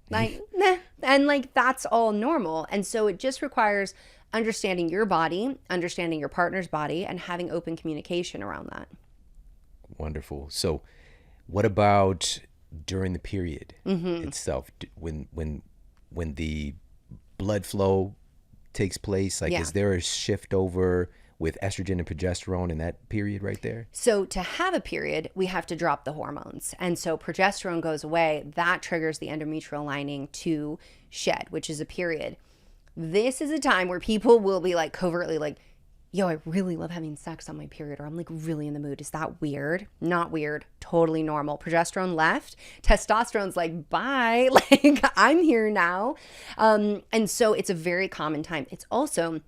like meh. And like that's all normal. And so it just requires understanding your body, understanding your partner's body, and having open communication around that. Wonderful. So what about during the period itself? When the blood flow takes place, like is there a shift over with estrogen and progesterone in that period right there? So to have a period, we have to drop the hormones. And so progesterone goes away. That triggers the endometrial lining to shed, which is a period. This is a time where people will be like covertly like, yo, I really love having sex on my period, or I'm like really in the mood. Is that weird? Not weird. Totally normal. Progesterone left. Testosterone's like, bye. Like, I'm here now. And so it's a very common time. It's also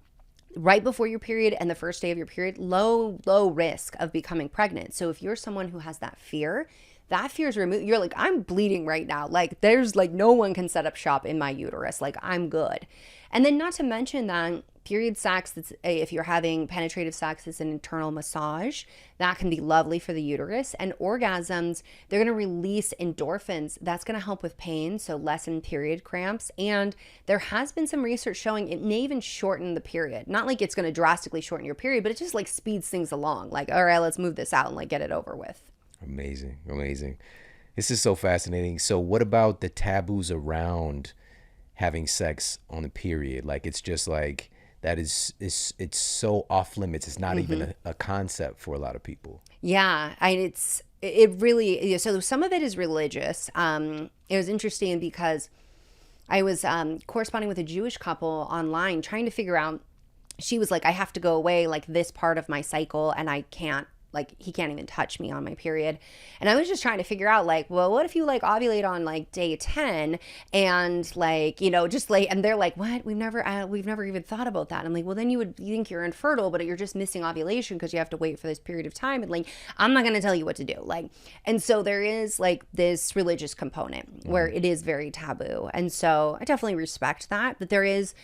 right before your period and the first day of your period, low risk of becoming pregnant. So if you're someone who has that fear is removed. You're like, I'm bleeding right now. Like, there's like no one can set up shop in my uterus. Like, I'm good. And then not to mention that period sex, if you're having penetrative sex, it's an internal massage. That can be lovely for the uterus. And orgasms, they're going to release endorphins. That's going to help with pain, so lessen period cramps. And there has been some research showing it may even shorten the period. Not like it's going to drastically shorten your period, but it just like speeds things along. Like, all right, let's move this out and like get it over with. Amazing. This is so fascinating. So what about the taboos around having sex on the period? Like, it's just like, that is it's so off limits. It's not even a concept for a lot of people. Yeah, it really, so some of it is religious. It was interesting because I was corresponding with a Jewish couple online trying to figure out, she was like, I have to go away like this part of my cycle and I can't like he can't even touch me on my period. And I was just trying to figure out like, well, what if you like ovulate on like day 10 and like, you know, just like, and they're like, what? We've never even thought about that. And I'm like, well, then you think you're infertile, but you're just missing ovulation because you have to wait for this period of time. And like, I'm not going to tell you what to do. Like, and so there is like this religious component where it is very taboo. And so I definitely respect that, but there is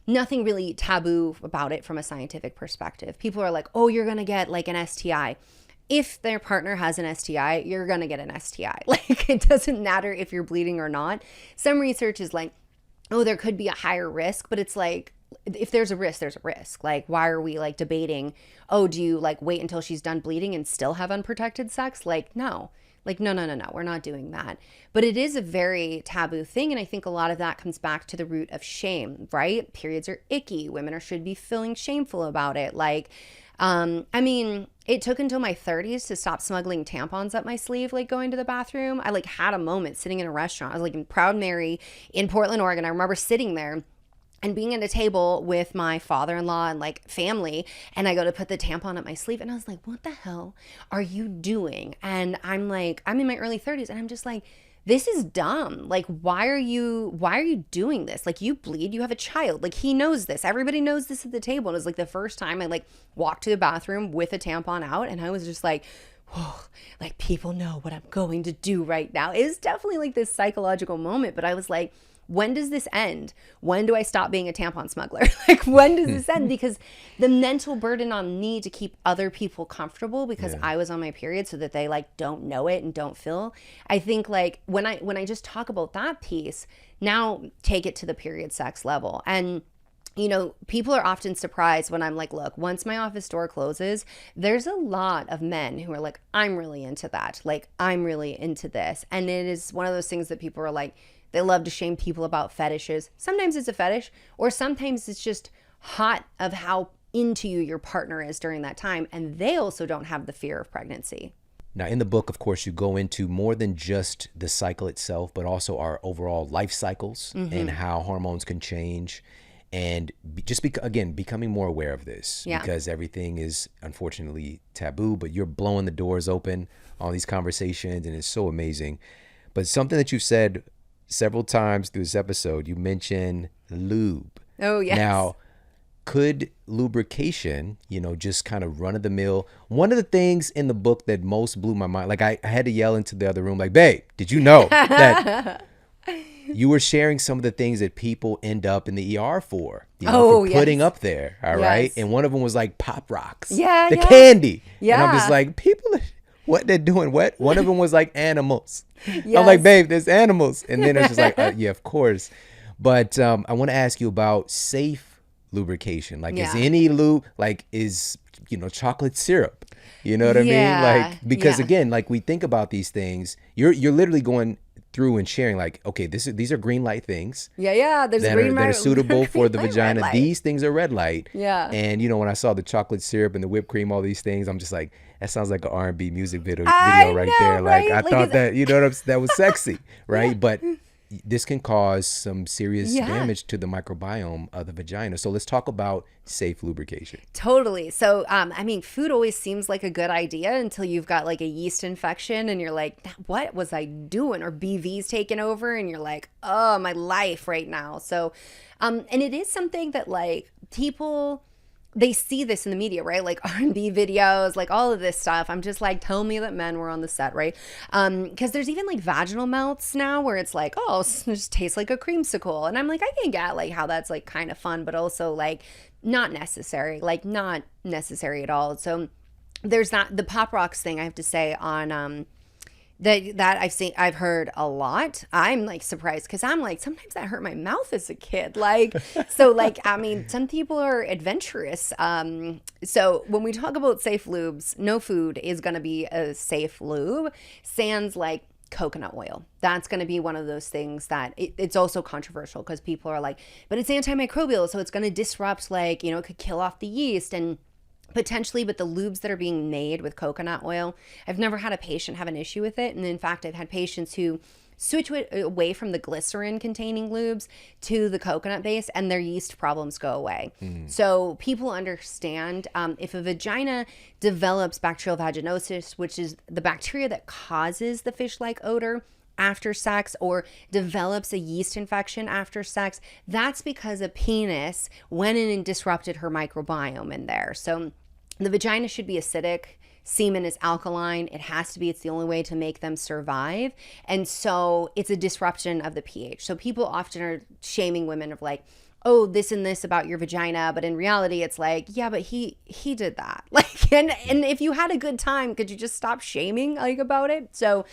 nothing really taboo about it from a scientific perspective. People are like, oh, you're going to get like an STI. If their partner has an STI, you're going to get an STI. Like, it doesn't matter if you're bleeding or not. Some research is like, oh, there could be a higher risk, but it's like, if there's a risk, there's a risk. Like, why are we like debating, oh, do you like wait until she's done bleeding and still have unprotected sex? Like, no. Like, no, we're not doing that. But it is a very taboo thing. And I think a lot of that comes back to the root of shame, right? Periods are icky. Women should be feeling shameful about it. Like, I mean, it took until my 30s to stop smuggling tampons up my sleeve, like going to the bathroom. I like had a moment sitting in a restaurant. I was like in Proud Mary in Portland, Oregon. I remember sitting there and being at a table with my father-in-law and like family, and I go to put the tampon up my sleeve, and I was like, what the hell are you doing? And I'm like, I'm in my early 30s, and I'm just like, this is dumb. Like, why are you doing this? Like, you bleed, you have a child. Like, he knows this. Everybody knows this at the table. And it was like the first time I like walked to the bathroom with a tampon out, and I was just like, whoa, like people know what I'm going to do right now. It was definitely like this psychological moment, but I was like, when does this end? When do I stop being a tampon smuggler? Like, when does this end? Because the mental burden on me to keep other people comfortable because I was on my period so that they like don't know it and don't feel. I think like when I just talk about that piece, now take it to the period sex level. And you know, people are often surprised when I'm like, look, once my office door closes, there's a lot of men who are like, I'm really into that. Like, I'm really into this. And it is one of those things that people are like, they love to shame people about fetishes. Sometimes it's a fetish, or sometimes it's just hot of how into you your partner is during that time. And they also don't have the fear of pregnancy. Now, in the book, of course, you go into more than just the cycle itself, but also our overall life cycles and how hormones can change. And again, becoming more aware of this because everything is unfortunately taboo, but you're blowing the doors open on these conversations, and it's so amazing. But something that you've said several times through this episode, you mentioned lube. Oh, yes. Now, could lubrication, you know, just kind of run of the mill? One of the things in the book that most blew my mind, like I had to yell into the other room, like, babe, did you know that you were sharing some of the things that people end up in the ER for, you know, for putting up there, all right? And one of them was like Pop Rocks, the candy. And I'm just like, people, what they're doing, what? One of them was like animals. I'm like, babe, there's animals. And then it's just like, yeah, of course. But I want to ask you about safe lubrication. Like, is any lube, like, is, you know, chocolate syrup? You know what I mean? Like, because again, like we think about these things, you're literally going through and sharing like, okay, these are green light things. There's that are suitable for the vagina. These things are red light. And you know, when I saw the chocolate syrup and the whipped cream, all these things, I'm just like, that sounds like an R&B music video right there. Like, I thought that, you know, that was sexy, right? But this can cause some serious damage to the microbiome of the vagina. So let's talk about safe lubrication. Totally. So, I mean, food always seems like a good idea until you've got like a yeast infection and you're like, what was I doing? Or BV's taken over and you're like, oh, my life right now. So, and it is something that like people, they see this in the media, right? Like R&B videos, like all of this stuff. I'm just like, tell me that men were on the set, right? Because there's even like vaginal melts now where it's like, oh, it just tastes like a creamsicle. And I'm like, I can get like how that's like kind of fun, but also like not necessary at all. So there's that, the Pop Rocks thing I have to say on, that I've heard a lot. I'm like surprised because I'm like, sometimes that hurt my mouth as a kid. Like, so like, I mean, some people are adventurous. So when we talk about safe lubes, no food is going to be a safe lube. Sans like coconut oil. That's going to be one of those things that it's also controversial because people are like, but it's antimicrobial. So it's going to disrupt like, you know, it could kill off the yeast and potentially, but the lubes that are being made with coconut oil, I've never had a patient have an issue with it. And in fact, I've had patients who switch away from the glycerin containing lubes to the coconut base, and their yeast problems go away. So people understand if a vagina develops bacterial vaginosis, which is the bacteria that causes the fish-like odor after sex, or develops a yeast infection after sex, that's because a penis went in and disrupted her microbiome in there. So the vagina should be acidic. Semen is alkaline. It has to be. It's the only way to make them survive. And so it's a disruption of the pH. So people often are shaming women of like, oh, this and this about your vagina, but in reality it's like, yeah, but he did that. Like, and if you had a good time, could you just stop shaming like about it? So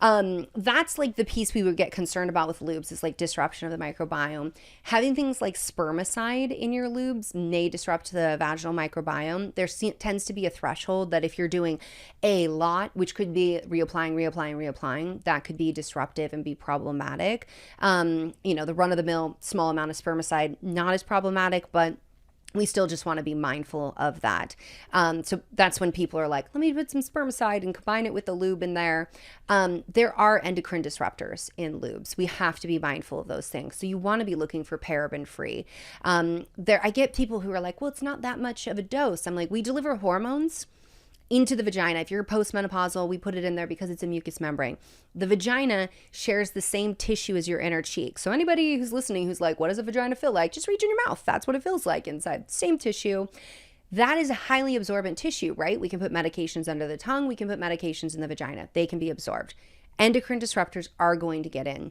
that's like the piece we would get concerned about with lubes, is like disruption of the microbiome. Having things like spermicide in your lubes may disrupt the vaginal microbiome. There tends to be a threshold that if you're doing a lot, which could be reapplying, that could be disruptive and be problematic. The run-of-the-mill small amount of spermicide, not as problematic, but we still just want to be mindful of that. So that's when people are like, let me put some spermicide and combine it with the lube in there. There are endocrine disruptors in lubes. We have to be mindful of those things. So you want to be looking for paraben free. I get people who are like, well, it's not that much of a dose. I'm like, we deliver hormones into the vagina. If you're postmenopausal, we put it in there because it's a mucous membrane. The vagina shares the same tissue as your inner cheek. So anybody who's listening who's like, what does a vagina feel like? Just reach in your mouth. That's what it feels like inside. Same tissue. That is a highly absorbent tissue, right? We can put medications under the tongue. We can put medications in the vagina. They can be absorbed. Endocrine disruptors are going to get in.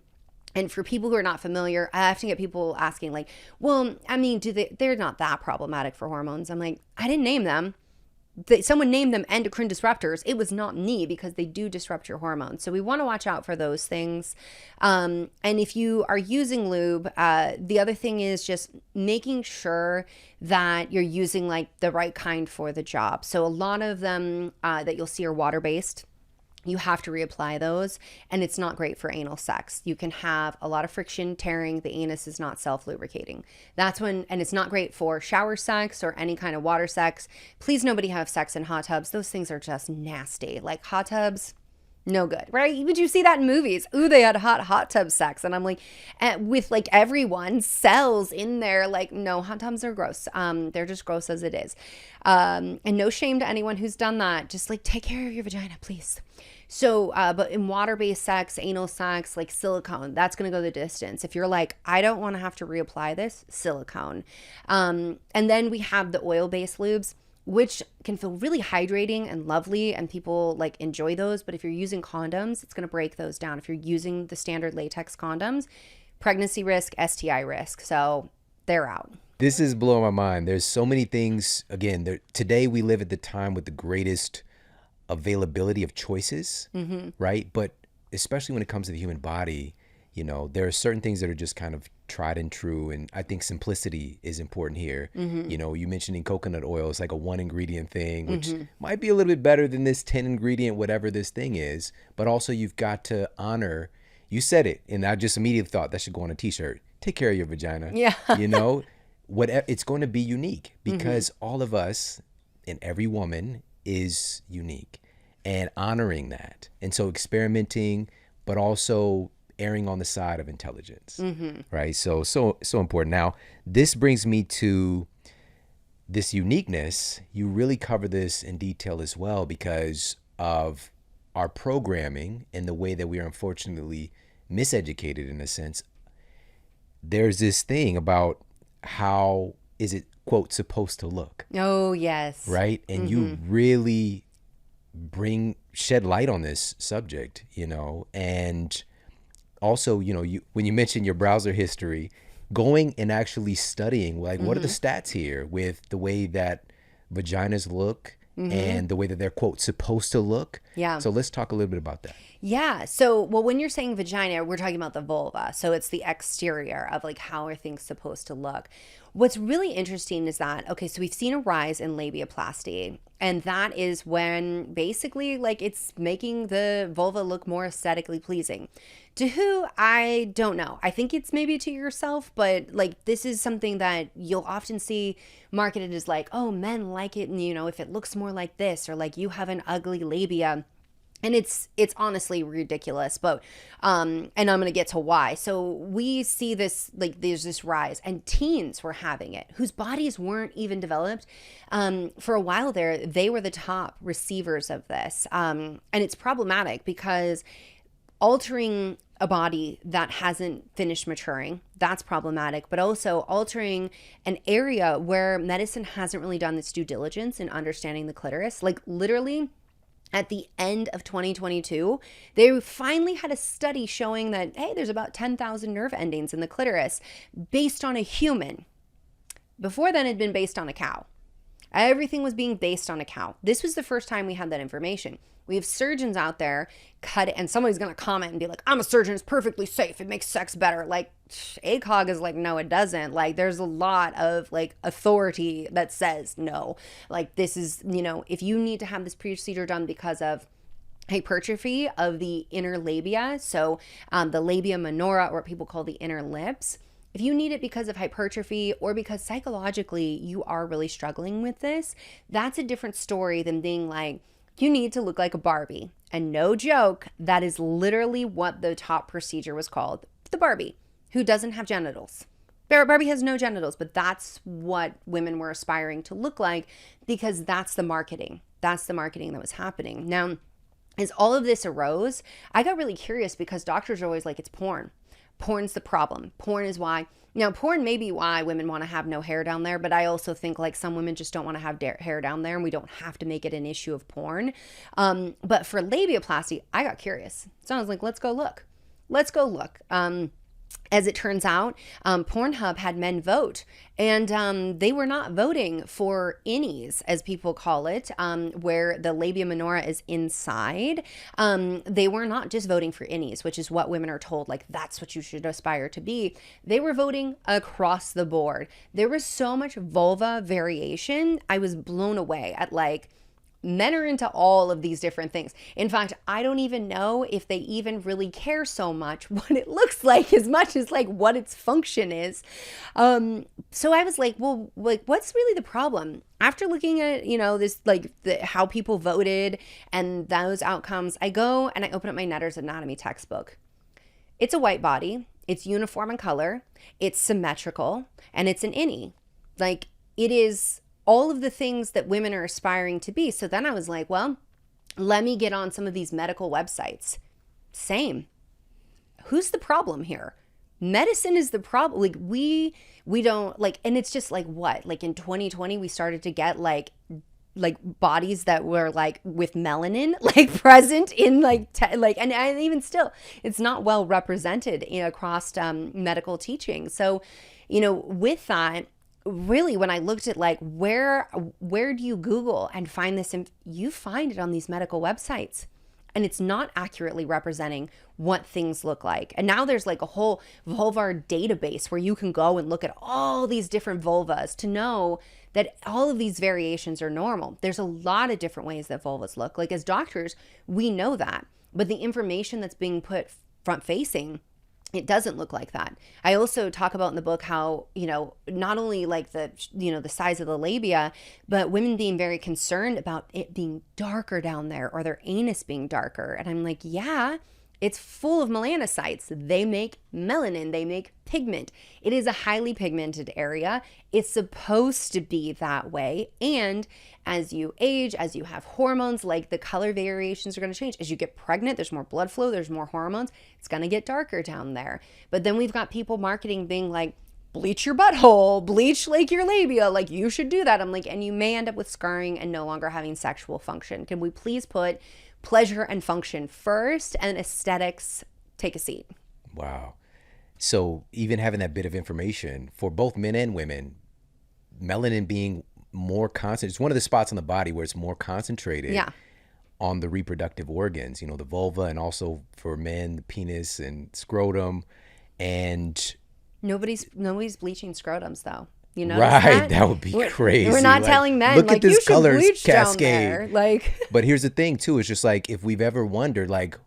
And for people who are not familiar, I often get people asking like, well, I mean, they're not that problematic for hormones. I'm like, I didn't name them. Someone named them endocrine disruptors. It was not me, because they do disrupt your hormones. So we want to watch out for those things. And if you are using lube, the other thing is just making sure that you're using like the right kind for the job. So a lot of them that you'll see are water-based. You have to reapply those, and it's not great for anal sex. You can have a lot of friction, tearing. The anus is not self-lubricating. And it's not great for shower sex or any kind of water sex. Please, nobody have sex in hot tubs. Those things are just nasty. Like hot tubs, no good, right? Would you see that in movies? Ooh, they had hot tub sex. And I'm like, with like everyone, cells in there, like, no, hot tubs are gross. They're just gross as it is. And no shame to anyone who's done that. Just like take care of your vagina, please. So, but in water-based sex, anal sex, like silicone, that's going to go the distance. If you're like, I don't want to have to reapply this, silicone. And then we have the oil-based lubes, which can feel really hydrating and lovely, and people like enjoy those. But if you're using condoms, it's going to break those down. If you're using the standard latex condoms, pregnancy risk, STI risk. So they're out. This is blowing my mind. There's so many things. Again, today we live at the time with the greatest availability of choices, right? But especially when it comes to the human body, there are certain things that are just kind of tried and true. And I think simplicity is important here. You mentioning coconut oil is like a 1 ingredient thing, which might be a little bit better than this 10 ingredient, whatever this thing is. But also you've got to honor, you said it, and I just immediately thought that should go on a t-shirt. Take care of your vagina. Yeah. It's going to be unique, because all of us and every woman is unique, and honoring that. And so experimenting, but also erring on the side of intelligence, right? So important. Now, this brings me to this uniqueness. You really cover this in detail as well, because of our programming and the way that we are unfortunately miseducated in a sense. There's this thing about how is it, quote, supposed to look. Oh, yes. Right? And you really shed light on this subject, and also, when you mentioned your browser history, going and actually studying, like, what are the stats here with the way that vaginas look and the way that they're, quote, supposed to look. Yeah. So let's talk a little bit about that. Yeah. So, well, when you're saying vagina, we're talking about the vulva. So it's the exterior of like, how are things supposed to look? What's really interesting is that, okay, so we've seen a rise in labiaplasty, and that is when basically like it's making the vulva look more aesthetically pleasing. To who? I don't know. I think it's maybe to yourself, but like this is something that you'll often see marketed as like, oh, men like it, and if it looks more like this, or like you have an ugly labia. And it's honestly ridiculous, but and I'm gonna get to why. So we see this, like, there's this rise, and teens were having it whose bodies weren't even developed. For a while there, they were the top receivers of this, and it's problematic because altering a body that hasn't finished maturing, that's problematic, but also altering an area where medicine hasn't really done its due diligence in understanding the clitoris. Like, literally, at the end of 2022, they finally had a study showing that, hey, there's about 10,000 nerve endings in the clitoris based on a human. Before then, it had been based on a cow. Everything was being based on a cow. This was the first time we had that information. We have surgeons out there cut it, and somebody's going to comment and be like, I'm a surgeon, it's perfectly safe, it makes sex better. Like, ACOG is like, no, it doesn't. Like, there's a lot of like authority that says no. Like, this is, if you need to have this procedure done because of hypertrophy of the inner labia, so the labia minora, or what people call the inner lips, if you need it because of hypertrophy or because psychologically you are really struggling with this, that's a different story than being like, you need to look like a Barbie. And no joke, that is literally what the top procedure was called. The Barbie, who doesn't have genitals. Barbie has no genitals, but that's what women were aspiring to look like because that's the marketing. That's the marketing that was happening. Now, as all of this arose, I got really curious because doctors are always like, it's porn. Porn's the problem. Porn is why. Now, porn may be why women want to have no hair down there, but I also think like some women just don't want to have hair down there, and we don't have to make it an issue of porn. But for labiaplasty, I got curious. So I was like, let's go look. Let's go look. As it turns out, Pornhub had men vote, and they were not voting for innies, as people call it, where the labia minora is inside. They were not just voting for innies, which is what women are told, like, that's what you should aspire to be. They were voting across the board. There was so much vulva variation. I was blown away at, like, men are into all of these different things. In fact, I don't even know if they even really care so much what it looks like as much as like what its function is. So I was like, well, like, what's really the problem? After looking at, this, like, how people voted and those outcomes, I go and I open up my Netter's anatomy textbook. It's a white body. It's uniform in color. It's symmetrical, and it's an innie. Like, it is all of the things that women are aspiring to be. So then I was like, well, let me get on some of these medical websites. Same. Who's the problem here? Medicine is the problem. Like, we don't, like, and it's just like, what? Like, in 2020, we started to get like bodies that were like with melanin, like, present in like, and even still, it's not well represented across medical teaching. So, with that, really, when I looked at like where do you Google and find this, you find it on these medical websites, and it's not accurately representing what things look like. And now there's like a whole vulvar database where you can go and look at all these different vulvas to know that all of these variations are normal. There's a lot of different ways that vulvas look. Like, as doctors, we know that, but the information that's being put front facing, it doesn't look like that. I also talk about in the book how, not only like the size of the labia, but women being very concerned about it being darker down there or their anus being darker. And I'm like, yeah, it's full of melanocytes. They make melanin, they make pigment. It is a highly pigmented area. It's supposed to be that way. And as you age, as you have hormones, like, the color variations are going to change. As you get pregnant, there's more blood flow, there's more hormones. It's going to get darker down there. But then we've got people marketing being like, bleach your butthole, bleach like your labia, like, you should do that. I'm like, and you may end up with scarring and no longer having sexual function. Can we please put pleasure and function first, and aesthetics take a seat? Wow. So even having that bit of information for both men and women, melanin being more concentrated, it's one of the spots on the body where it's more concentrated on the reproductive organs, the vulva, and also for men, the penis and scrotum. And nobody's bleaching scrotums, though. Right, that would be crazy. We're not telling men, look like, at this you should color bleach cascade. down there. Like, but here's the thing too, it's just like, if we've ever wondered, like,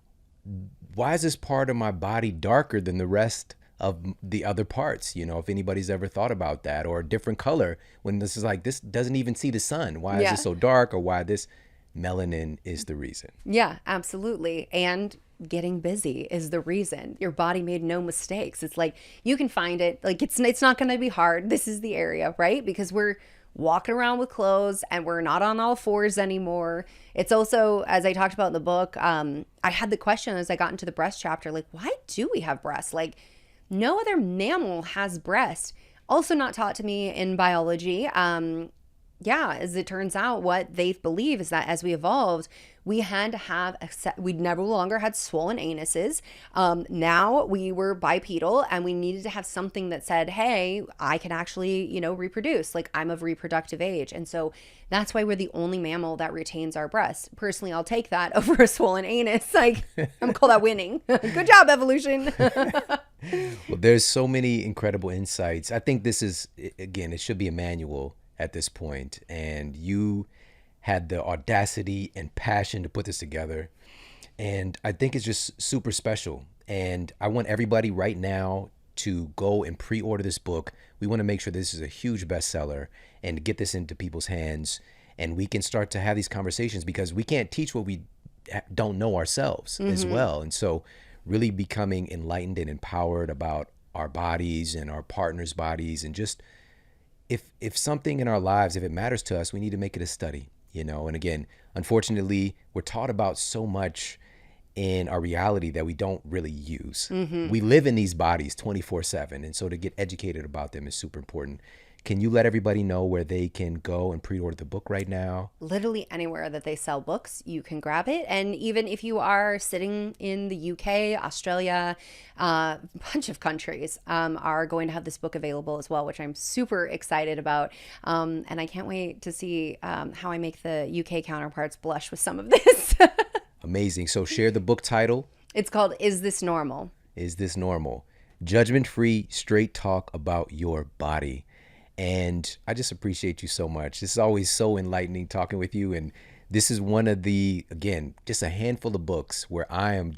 why is this part of my body darker than the rest of the other parts? If anybody's ever thought about that, or a different color, when this is like, this doesn't even see the sun. Why is this so dark? Or why this? melanin is the reason. Yeah, absolutely. And getting busy is the reason. Your body made no mistakes. It's like you can find it. Like it's not going to be hard. This is the area, right? Because we're walking around with clothes and we're not on all fours anymore. It's also, as I talked about in the book, I had the question as I got into the breast chapter, like, why do we have breasts? Like, no other mammal has breasts. Also not taught to me in biology. Yeah, as it turns out, what they believe is that as we evolved, we had to have, we never longer had swollen anuses. Now we were bipedal and we needed to have something that said, hey, I can actually, reproduce. Like I'm of reproductive age. And so that's why we're the only mammal that retains our breasts. Personally, I'll take that over a swollen anus. Like I'm call that winning. Good job, evolution. Well, there's so many incredible insights. I think this is, again, it should be a manual at this point, and you had the audacity and passion to put this together, and I think it's just super special. And I want everybody right now to go and pre-order this book. We want to make sure this is a huge bestseller and get this into people's hands, and we can start to have these conversations, because we can't teach what we don't know ourselves as well. And so really becoming enlightened and empowered about our bodies and our partners' bodies, and just if something in our lives, if it matters to us, we need to make it a study, And again, unfortunately, we're taught about so much in our reality that we don't really use. We live in these bodies 24/7. And so to get educated about them is super important. Can you let everybody know where they can go and pre-order the book right now? Literally anywhere that they sell books, you can grab it. And even if you are sitting in the UK, Australia, a bunch of countries are going to have this book available as well, which I'm super excited about. And I can't wait to see how I make the UK counterparts blush with some of this. Amazing. So share the book title. It's called Is This Normal? Is This Normal? Judgment-free, straight talk about your body. And I just appreciate you so much. This is always so enlightening talking with you. And this is one of the, again, just a handful of books where I'm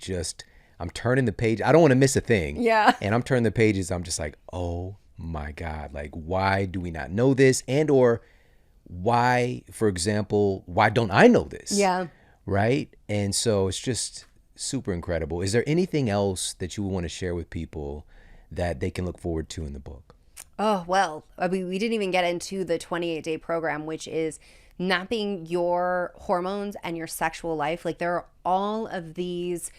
turning the page. I don't want to miss a thing. Yeah. And I'm turning the pages. I'm just like, oh my God, like, why do we not know this? And or why, for example, why don't I know this? Yeah. Right. And so it's just super incredible. Is there anything else that you would want to share with people that they can look forward to in the book? Oh, well, we didn't even get into the 28-day program, which is mapping your hormones and your sexual life. Like there are all of these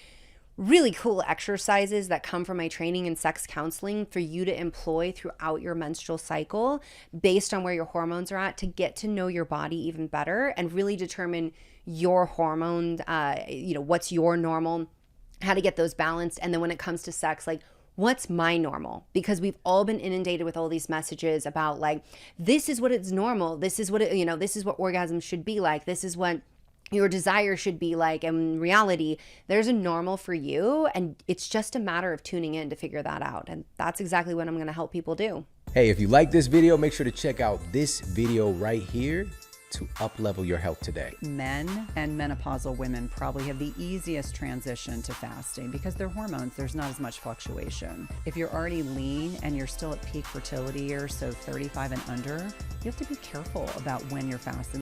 really cool exercises that come from my training in sex counseling for you to employ throughout your menstrual cycle based on where your hormones are at, to get to know your body even better and really determine your hormone, what's your normal, how to get those balanced. And then when it comes to sex, like, what's my normal? Because we've all been inundated with all these messages about like, this is what it's normal. This is what this is what orgasm should be like. This is what your desire should be like. And in reality, there's a normal for you. And it's just a matter of tuning in to figure that out. And that's exactly what I'm going to help people do. Hey, if you like this video, make sure to check out this video right here to up-level your health today. Men and menopausal women probably have the easiest transition to fasting because their hormones, there's not as much fluctuation. If you're already lean and you're still at peak fertility years, so 35 and under, you have to be careful about when you're fasting.